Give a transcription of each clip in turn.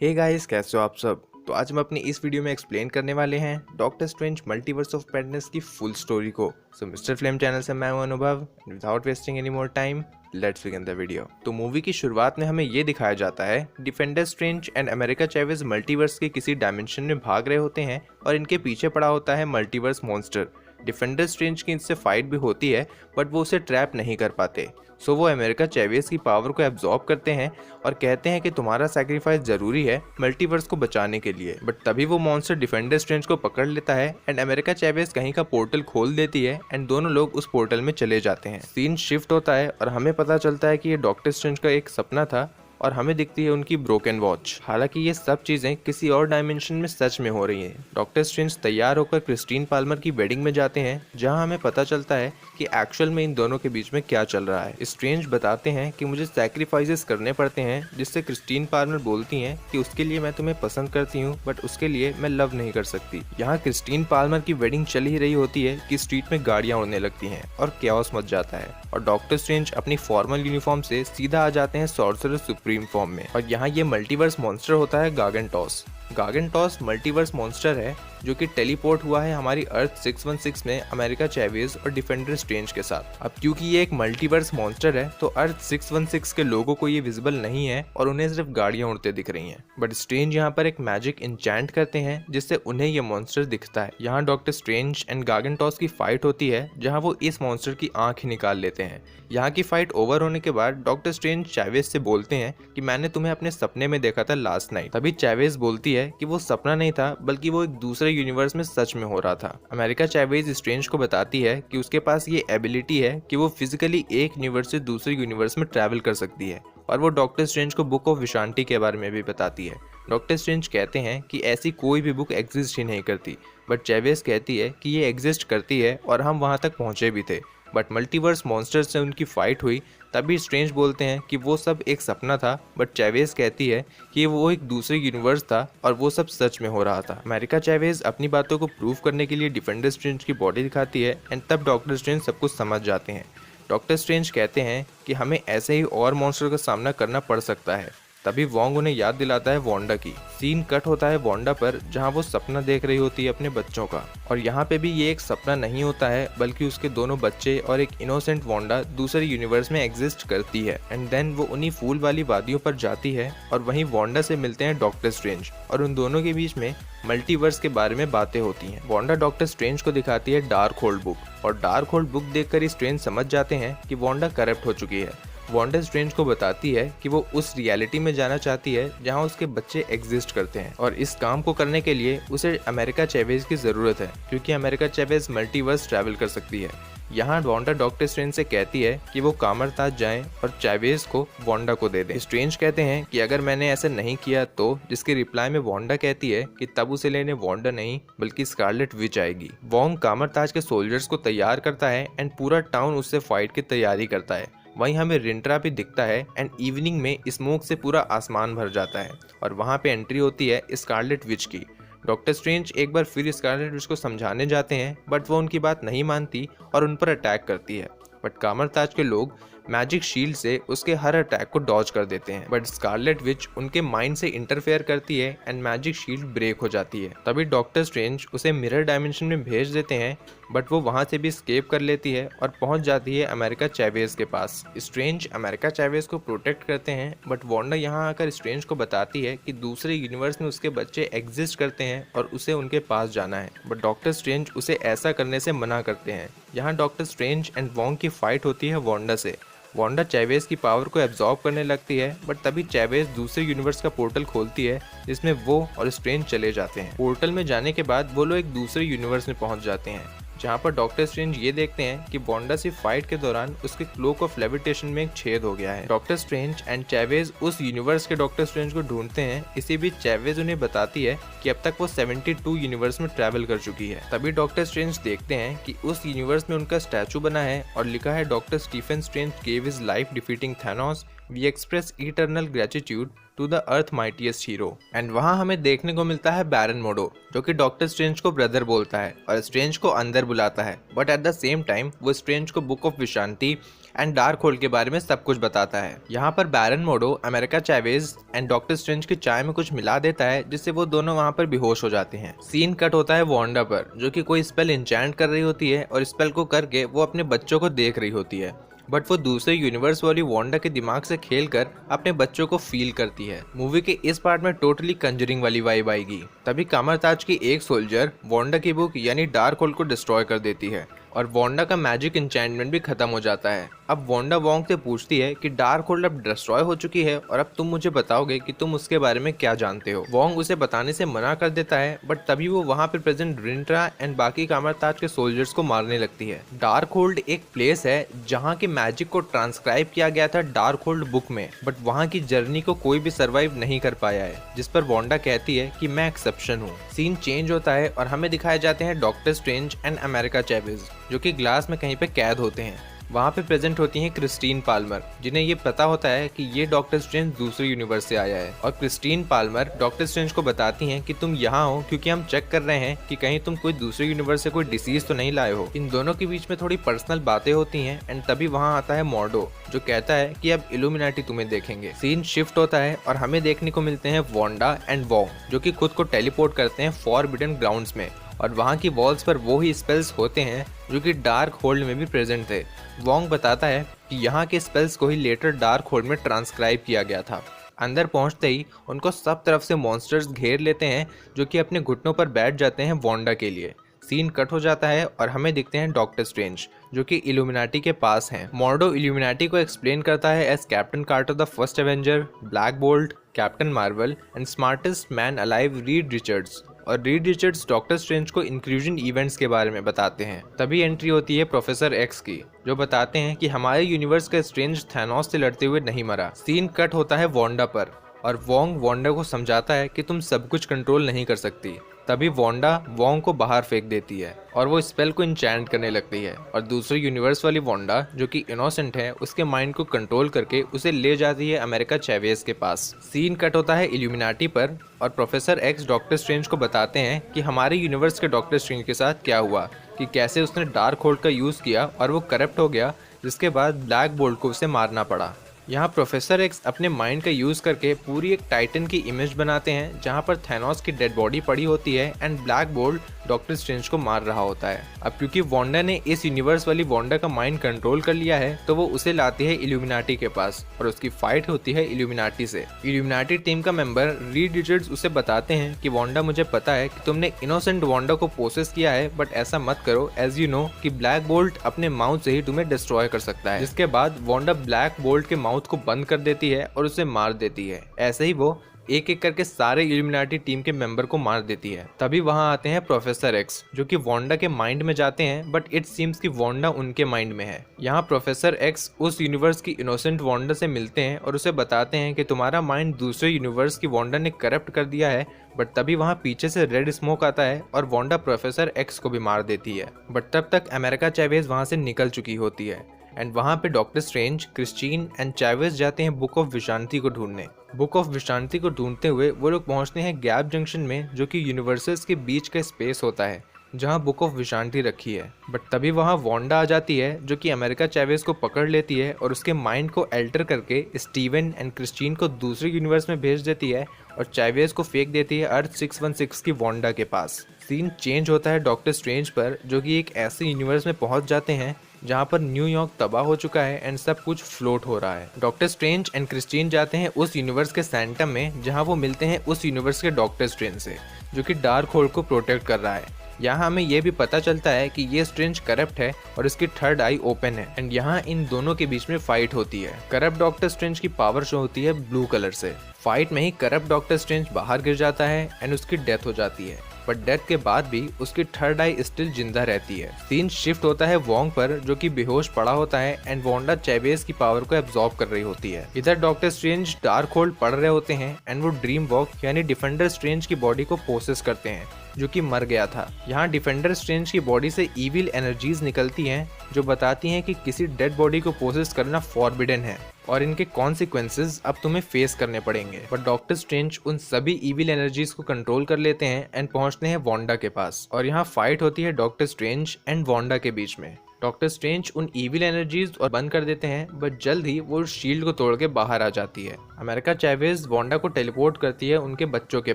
Hey guys, कैसे हो आप सब। तो आज हम अपनी इस वीडियो में एक्सप्लेन करने वाले हैं doctor strange multiverse of madness की फुल स्टोरी को। सो मिस्टर फ्लेम चैनल से मैं हूं Anubhav. Without wasting any more time, let's begin the video. तो मूवी की शुरुआत में हमें ये दिखाया जाता है defender strange and America Chavez multiverse के किसी डायमेंशन में भाग रहे होते हैं और इनके पीछे पड़ा होता है मल्टीवर्स मॉन्स्टर। डिफेंडर स्ट्रेंज की इनसे फाइट भी होती है बट वो उसे ट्रैप नहीं कर पाते। सो वो अमेरिका चैवेज की पावर को एब्जॉर्ब करते हैं और कहते हैं कि तुम्हारा सैक्रिफाइस जरूरी है मल्टीवर्स को बचाने के लिए। बट तभी वो मॉन्स्टर डिफेंडर स्ट्रेंज को पकड़ लेता है एंड अमेरिका चैवेज कहीं का पोर्टल खोल देती है एंड दोनों लोग उस पोर्टल में चले जाते हैं। सीन शिफ्ट होता है और हमें पता चलता है कि ये डॉक्टर स्ट्रेंज का एक सपना था और हमें दिखती है उनकी ब्रोकन वॉच। हालांकि ये सब चीजें किसी और डायमेंशन में सच में हो रही हैं। डॉक्टर स्ट्रेंज तैयार होकर क्रिस्टीन पाल्मर की वेडिंग में जाते हैं जहां हमें पता चलता है कि एक्चुअल में इन दोनों के बीच में क्या चल रहा है। स्ट्रेंज बताते हैं कि मुझे सैक्रिफाइसेस करने पड़ते हैं, जिससे क्रिस्टीन पाल्मर बोलती हैं कि उसके लिए मैं तुम्हें पसंद करती हूँ बट उसके लिए मैं लव नहीं कर सकती। यहाँ क्रिस्टीन पाल्मर की वेडिंग चल ही रही होती है कि स्ट्रीट में गाड़ियां उड़ने लगती हैं और कैओस मच जाता है और डॉक्टर स्ट्रेंज अपनी फॉर्मल यूनिफॉर्म से सीधा आ जाते हैं सॉर्सरर सुप्रीम फॉर्म में। और यहाँ ये मल्टीवर्स मॉन्स्टर होता है गार्गेंटॉस। गार्गेंटॉस मल्टीवर्स मॉन्स्टर है जो कि टेलीपोर्ट हुआ है हमारी अर्थ 616 में अमेरिका चैवेज और डिफेंडर स्ट्रेंज के साथ। अब क्योंकि ये एक मल्टीवर्स मॉन्स्टर है तो अर्थ 616 के लोगों को ये विजिबल नहीं है और उन्हें सिर्फ गाड़ियां उड़ते दिख रही हैं। बट स्ट्रेंज यहाँ पर एक मैजिक इंचैंट करते हैं जिससे उन्हें ये मॉन्स्टर दिखता है। यहाँ डॉक्टर स्ट्रेंज एंड गार्गेंटॉस की फाइट होती है जहाँ वो इस मॉन्स्टर की आंख ही निकाल लेते हैं। यहाँ की फाइट ओवर होने के बाद डॉक्टर स्ट्रेंज चैवेज से बोलते हैं कि मैंने तुम्हें अपने सपने में देखा था लास्ट नाइट। तभी चैवेज बोलती है कि वो सपना नहीं था बल्कि वो एक दूसरे यूनिवर्स में सच में हो रहा था। अमेरिका चैवेज स्ट्रेंज को बताती है कि उसके पास ये एबिलिटी है कि वो फिजिकली एक यूनिवर्स से दूसरे यूनिवर्स में ट्रैवल कर सकती है और वो डॉक्टर स्ट्रेंज को बुक ऑफ विशांति के बारे में भी बताती है। डॉक्टर स्ट्रेंज कहते हैं कि ऐसी कोई भी बुक एग्जिस्ट ही नहीं करती बट चैवेज कहती है कि ये एग्जिस्ट करती है और हम वहां तक पहुंचे भी थे। बट मल्टीवर्स मॉन्स्टर से उनकी फाइट हुई तभी स्ट्रेंज बोलते हैं कि वो सब एक सपना था बट चैवेज कहती है कि वो एक दूसरे यूनिवर्स था और वो सब सच में हो रहा था। अमेरिका चैवेज अपनी बातों को प्रूव करने के लिए डिफेंडर स्ट्रेंज की बॉडी दिखाती है एंड तब डॉक्टर स्ट्रेंज सब कुछ समझ जाते हैं। डॉक्टर स्ट्रेंज कहते हैं कि हमें ऐसे ही और मॉन्स्टर का सामना करना पड़ सकता है। तभी वोंग उन्हें याद दिलाता है वांडा की। सीन कट होता है वांडा पर जहां वो सपना देख रही होती है अपने बच्चों का और यहाँ पे भी ये एक सपना नहीं होता है बल्कि उसके दोनों बच्चे और एक इनोसेंट वांडा दूसरे यूनिवर्स में एग्जिस्ट करती है। एंड देन वो उन्हीं फूल वाली वादियों पर जाती है और वहीं वांडा से मिलते हैं डॉक्टर स्ट्रेंज और उन दोनों के बीच में मल्टीवर्स के बारे में बातें होती हैं। वांडा डॉक्टर स्ट्रेंज को दिखाती है डार्क होल्ड बुक और डार्क होल्ड बुक देखकर ही स्ट्रेंज समझ जाते हैं कि वांडा करप्ट हो चुकी है। वांडा स्ट्रेंज को बताती है कि वो उस रियलिटी में जाना चाहती है जहां उसके बच्चे एग्जिस्ट करते हैं और इस काम को करने के लिए उसे अमेरिका चैवेज की जरूरत है क्योंकि अमेरिका चैवेज मल्टीवर्स ट्रैवल कर सकती है। यहाँ वांडा डॉक्टर स्ट्रेंज से कहती है कि वो कामरताज जाएं और चैवेज को वांडा को दे दें। स्ट्रेंज कहते हैं कि अगर मैंने ऐसा नहीं किया तो, जिसके रिप्लाई में वांडा कहती है कि तब उसे लेने वांडा नहीं बल्कि स्कारलेट विच आएगी। वोंग कामरताज के सोल्जर्स को तैयार करता है एंड पूरा टाउन उससे फाइट की तैयारी करता है। वहीं हमें रिंट्रा भी दिखता है एंड इवनिंग में स्मोक से पूरा आसमान भर जाता है और वहां पे एंट्री होती है स्कारलेट विच की। डॉक्टर स्ट्रेंज एक बार फिर स्कारलेट विच को समझाने जाते हैं बट वो उनकी बात नहीं मानती और उन पर अटैक करती है। बट कामरताज के लोग मैजिक शील्ड से उसके हर अटैक को डॉज कर देते हैं बट स्कारलेट विच उनके माइंड से इंटरफेयर करती है एंड मैजिक शील्ड ब्रेक हो जाती है। तभी डॉक्टर स्ट्रेंज उसे मिरर डायमेंशन में भेज देते हैं बट वो वहां से भी स्केप कर लेती है और पहुंच जाती है अमेरिका चैवेज के पास। स्ट्रेंज अमेरिका चैवेज को प्रोटेक्ट करते हैं बट वांडा यहाँ आकर स्ट्रेंज को बताती है कि दूसरे यूनिवर्स में उसके बच्चे एग्जिस्ट करते हैं और उसे उनके पास जाना है बट डॉक्टर स्ट्रेंज उसे ऐसा करने से मना करते हैं। यहाँ डॉक्टर स्ट्रेंज एंड वोंग की फाइट होती है वांडा से। वांडा चैवेज की पावर को एब्जॉर्ब करने लगती है बट तभी चैवेज दूसरे यूनिवर्स का पोर्टल खोलती है जिसमें वो और स्ट्रेंज चले जाते हैं। पोर्टल में जाने के बाद वो लोग एक दूसरे यूनिवर्स में पहुंच जाते हैं जहां पर डॉक्टर स्ट्रेंज ये देखते हैं कि वांडा से फाइट के दौरान उसके क्लोक ऑफ लेविटेशन में एक छेद हो गया है। डॉक्टर स्ट्रेंज एंड चैवेज उस यूनिवर्स के डॉक्टर स्ट्रेंज को ढूंढते हैं। इसी बीच चैवेज उन्हें बताती है कि अब तक वो 72 यूनिवर्स में ट्रैवल कर चुकी है। तभी डॉक्टर स्ट्रेंज देखते हैं कि उस यूनिवर्स में उनका स्टैचू बना है और लिखा है doctor Stephen Strange gave his life defeating Thanos, we express eternal gratitude to the earth mightiest hero. And वहाँ हमें देखने को मिलता है बैरन मोडो जो कि डॉक्टर स्ट्रेंज को ब्रदर बोलता है और स्ट्रेंज को अंदर बुलाता है but at the same time वो स्ट्रेंज को book of विशांति and dark hold के बारे में सब कुछ बताता है। यहाँ पर बैरन मोडो अमेरिका चैवेज एंड डॉक्टर स्ट्रेंज की चाय में कुछ मिला देता है जिससे वो दोनों वहाँ पर बेहोश हो जाते हैं। सीन कट होता है वांडा पर, जो कि कोई स्पेल इंचैंट कर रही होती है और स्पेल को करके वो अपने बच्चों को देख रही होती है, बट वो दूसरे यूनिवर्स वाली वांडा के दिमाग से खेलकर अपने बच्चों को फील करती है। मूवी के इस पार्ट में टोटली कंजरिंग वाली वाइब आएगी। तभी कामरताज की एक सोल्जर वांडा की बुक यानी डार्क होल्ड को डिस्ट्रॉय कर देती है और वांडा का मैजिक एन्चेंटमेंट भी खत्म हो जाता है। अब वांडा वोंग से पूछती है कि डार्क होल्ड अब डिस्ट्रॉय हो चुकी है और अब तुम मुझे बताओगे कि तुम उसके बारे में क्या जानते हो। वोंग उसे बताने से मना कर देता है, बट तभी वो वहाँ पे प्रेजेंट रिंट्रा एंड बाकी कामरताज के सोल्जर्स को मारने लगती है। डार्क होल्ड एक प्लेस है जहाँ के मैजिक को ट्रांसक्राइब किया गया था डार्क होल्ड बुक में, बट वहाँ की जर्नी को कोई भी सर्वाइव नहीं कर पाया है, जिस पर वांडा कहती है कि मैं एक्सेप्शन हूँ। सीन चेंज होता है और हमें दिखाए जाते हैं डॉक्टर स्ट्रेंज एंड अमेरिका चैवेज, जो कि ग्लास में कहीं पे कैद होते हैं। वहाँ पे प्रेजेंट होती हैं क्रिस्टीन पाल्मर, जिन्हें ये पता होता है कि ये डॉक्टर स्ट्रेंज दूसरे यूनिवर्स से आया है। और क्रिस्टीन पाल्मर डॉक्टर स्ट्रेंज को बताती हैं कि तुम यहाँ हो क्योंकि हम चेक कर रहे हैं कि कहीं तुम कोई दूसरे यूनिवर्स से कोई डिसीज तो नहीं लाए हो। इन दोनों के बीच में थोड़ी पर्सनल बातें होती हैं एंड तभी वहाँ आता है मॉर्डो, जो कहता है कि अब इल्यूमिनाटी तुम्हें देखेंगे। सीन शिफ्ट होता है और हमें देखने को मिलते हैं वांडा एंड वोंग, जो कि खुद को टेलीपोर्ट करते हैं फॉरबिडन ग्राउंड्स में, और वहाँ की वॉल्स पर वो ही स्पेल्स होते हैं जो कि डार्क होल्ड में भी प्रेजेंट थे। वोंग बताता है कि यहाँ के स्पेल्स को ही लेटर डार्क होल्ड में ट्रांसक्राइब किया गया था। अंदर पहुँचते ही उनको सब तरफ से मॉन्स्टर्स घेर लेते हैं, जो कि अपने घुटनों पर बैठ जाते हैं वांडा के लिए। सीन कट हो जाता है और हमें दिखते हैं डॉक्टर स्ट्रेंज, जो कि इल्यूमिनाटी के पास हैं। मॉर्डो इल्यूमिनाटी को एक्सप्लेन करता है as Captain Carter the first Avenger, Black Bolt, Captain Marvel and smartest man alive Reed Richards. और रीड रिचर्ड्स डॉक्टर स्ट्रेंज को इंक्लूजन इवेंट्स के बारे में बताते हैं। तभी एंट्री होती है प्रोफेसर एक्स की, जो बताते हैं कि हमारे यूनिवर्स का स्ट्रेंज थैनोस से लड़ते हुए नहीं मरा। सीन कट होता है वांडा पर और वोंग वांडा को समझाता है कि तुम सब कुछ कंट्रोल नहीं कर सकती। तभी वांडा वोंग को बाहर फेंक देती है और वो स्पेल को इंचैंट करने लगती है और दूसरे यूनिवर्स वाली वांडा, जो कि इनोसेंट है, उसके माइंड को कंट्रोल करके उसे ले जाती है अमेरिका चैवेज के पास। सीन कट होता है इल्यूमिनाटी पर और प्रोफेसर एक्स डॉक्टर स्ट्रेंज को बताते हैं कि हमारे यूनिवर्स के डॉक्टर स्ट्रेंज के साथ क्या हुआ, कि कैसे उसने डार्क होल्ड का यूज किया और वो करप्ट हो गया, जिसके बाद ब्लैक बोल्ट को उसे मारना पड़ा। यहाँ प्रोफेसर एक्स अपने माइंड का यूज करके पूरी एक टाइटन की इमेज बनाते हैं जहाँ पर थैनोस की डेड बॉडी पड़ी होती है and black bolt doctor Strange को मार रहा होता है। अब क्योंकि वांडा ने इस यूनिवर्स वाली वांडा का माइंड कंट्रोल कर लिया है, तो वो उसे लाती है इल्यूमिनाटी के पास और उसकी फाइट होती है इल्यूमिनाटी से। इल्यूमिनाटी टीम का मेंबर रीड रिचर्ड्स उसे बताते हैं कि वांडा, मुझे पता है कि तुमने इनोसेंट वांडा को पोसेस किया है, बट ऐसा मत करो, एज यू नो कि ब्लैक बोल्ट अपने माउथ से ही तुम्हें डिस्ट्रॉय कर सकता है। जिसके बाद वांडा ब्लैक बोल्ट के माउथ को बंद कर देती है और उसे मार देती है। ऐसे ही वो एक एक करके सारे इल्यूमिनाटी टीम के मेंबर को मार देती है। तभी वहां आते हैं प्रोफेसर एक्स, जो कि वांडा के माइंड में जाते हैं, बट इट सीम्स कि वांडा उनके माइंड में है। यहाँ प्रोफेसर एक्स उस यूनिवर्स की इनोसेंट वांडा से मिलते हैं और उसे बताते हैं कि तुम्हारा माइंड दूसरे यूनिवर्स की वांडा ने करप्ट कर दिया है, बट तभी वहाँ पीछे से रेड स्मोक आता है और वांडा प्रोफेसर एक्स को भी मार देती है। बट तब तक अमेरिका चैवेज वहाँ से निकल चुकी होती है एंड वहाँ पे डॉक्टर स्ट्रेंज, क्रिस्टीन एंड चैवेज जाते हैं बुक ऑफ विशांति को ढूंढने। बुक ऑफ विशांति को ढूंढते हुए वो लोग पहुँचते हैं गैप जंक्शन में, जो कि यूनिवर्सेस के बीच का स्पेस होता है जहाँ बुक ऑफ विशांति रखी है। बट तभी वहाँ वांडा आ जाती है, जो कि अमेरिका चैवेज को पकड़ लेती है और उसके माइंड को अल्टर करके स्टीवन एंड क्रिस्टीन को दूसरे यूनिवर्स में भेज देती है और चैवेज को फेंक देती है अर्थ 616 की वांडा के पास। सीन चेंज होता है डॉक्टर स्ट्रेंज पर, जो कि एक ऐसे यूनिवर्स में पहुंच जाते हैं जहां पर न्यूयॉर्क तबाह हो चुका है एंड सब कुछ फ्लोट हो रहा है। डॉक्टर स्ट्रेंज एंड क्रिस्टीन जाते हैं उस यूनिवर्स के सेंटम में, जहां वो मिलते हैं उस यूनिवर्स के डॉक्टर स्ट्रेंज से, जो कि डार्क होल्ड को प्रोटेक्ट कर रहा है। यहाँ हमें यह भी पता चलता है कि ये स्ट्रेंज करप्ट है और इसकी थर्ड आई ओपन है एंड यहाँ इन दोनों के बीच में फाइट होती है। करप्ट डॉक्टर स्ट्रेंज की पावर शो होती है ब्लू कलर से। फाइट में ही करप्ट डॉक्टर स्ट्रेंज बाहर गिर जाता है एंड उसकी डेथ हो जाती है, बट डेथ के बाद भी उसकी थर्ड आई स्टिल जिंदा रहती है। सीन शिफ्ट होता है वोंग पर, जो कि बेहोश पड़ा होता है एंड वांडा चैवेज की पावर को एब्जॉर्ब कर रही होती है। इधर डॉक्टर स्ट्रेंज डार्क होल्ड पढ़ रहे होते हैं एंड वो ड्रीम वॉक यानी डिफेंडर स्ट्रेंज की बॉडी को पोसेस करते हैं, जो कि मर गया था। यहाँ डिफेंडर स्ट्रेंज की बॉडी से इविल एनर्जीज निकलती हैं, जो बताती हैं कि किसी डेड बॉडी को पोसेस करना फॉरबिडन है और इनके कॉन्सिक्वेंसेस अब तुम्हें फेस करने पड़ेंगे। बट डॉक्टर स्ट्रेंज उन सभी इविल एनर्जीज को कंट्रोल कर लेते हैं एंड पहुंचते हैं वांडा के पास और यहाँ फाइट होती है डॉक्टर स्ट्रेंज एंड वांडा के बीच में। डॉक्टर स्ट्रेंज उन इविल एनर्जीज और बंद कर देते हैं, बट जल्द ही वो शील्ड को तोड़ के बाहर आ जाती है। अमेरिका चैवेज वांडा को टेलीपोर्ट करती है उनके बच्चों के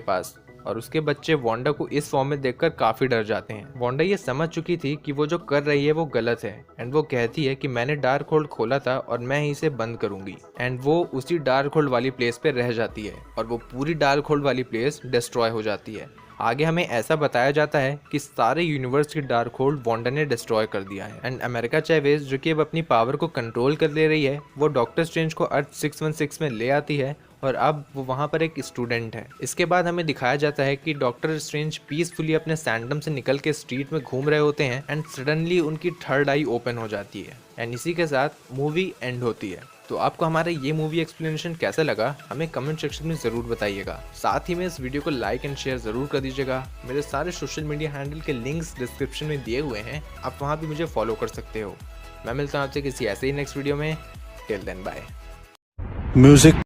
पास, और उसके बच्चे वांडा को इस फॉर्म में देखकर काफी डर जाते हैं। वांडा ये समझ चुकी थी कि वो जो कर रही है वो गलत है, एंड वो कहती है कि मैंने डार्क होल्ड खोला था और मैं ही इसे बंद करूंगी। एंड वो उसी डार्क होल्ड वाली प्लेस पे रह जाती है और वो पूरी डार्क होल्ड वाली प्लेस डिस्ट्रॉय हो जाती है। आगे हमें ऐसा बताया जाता है कि सारे यूनिवर्स की डार्क होल्ड वांडा ने डिस्ट्रॉय कर दिया है। एंड अमेरिका चैवेज जो कि अब अपनी पावर को कंट्रोल कर ले रही है, वो डॉक्टर स्ट्रेंज को अर्थ 616 में ले आती है और अब वो वहाँ पर एक स्टूडेंट है। इसके बाद हमें दिखाया जाता है कि डॉक्टर स्ट्रेंज पीसफुली अपने सैंडम से निकल के स्ट्रीट में घूम रहे होते हैं, एंड सडनली उनकी थर्ड आई ओपन हो जाती है, एंड इसी के साथ मूवी एंड होती है। तो आपको हमारा ये मूवी एक्सप्लेनेशन कैसा लगा हमें कमेंट सेक्शन में ज़रूर बताइएगा। साथ ही में इस वीडियो को लाइक एंड शेयर ज़रूर कर दीजिएगा। मेरे सारे सोशल मीडिया हैंडल के लिंक्स डिस्क्रिप्शन में दिए हुए हैं, आप वहाँ भी मुझे फॉलो कर सकते हो। मैं मिलता हूँ आपसे किसी ऐसे ही नेक्स्ट वीडियो में। Till then bye. म्यूजिक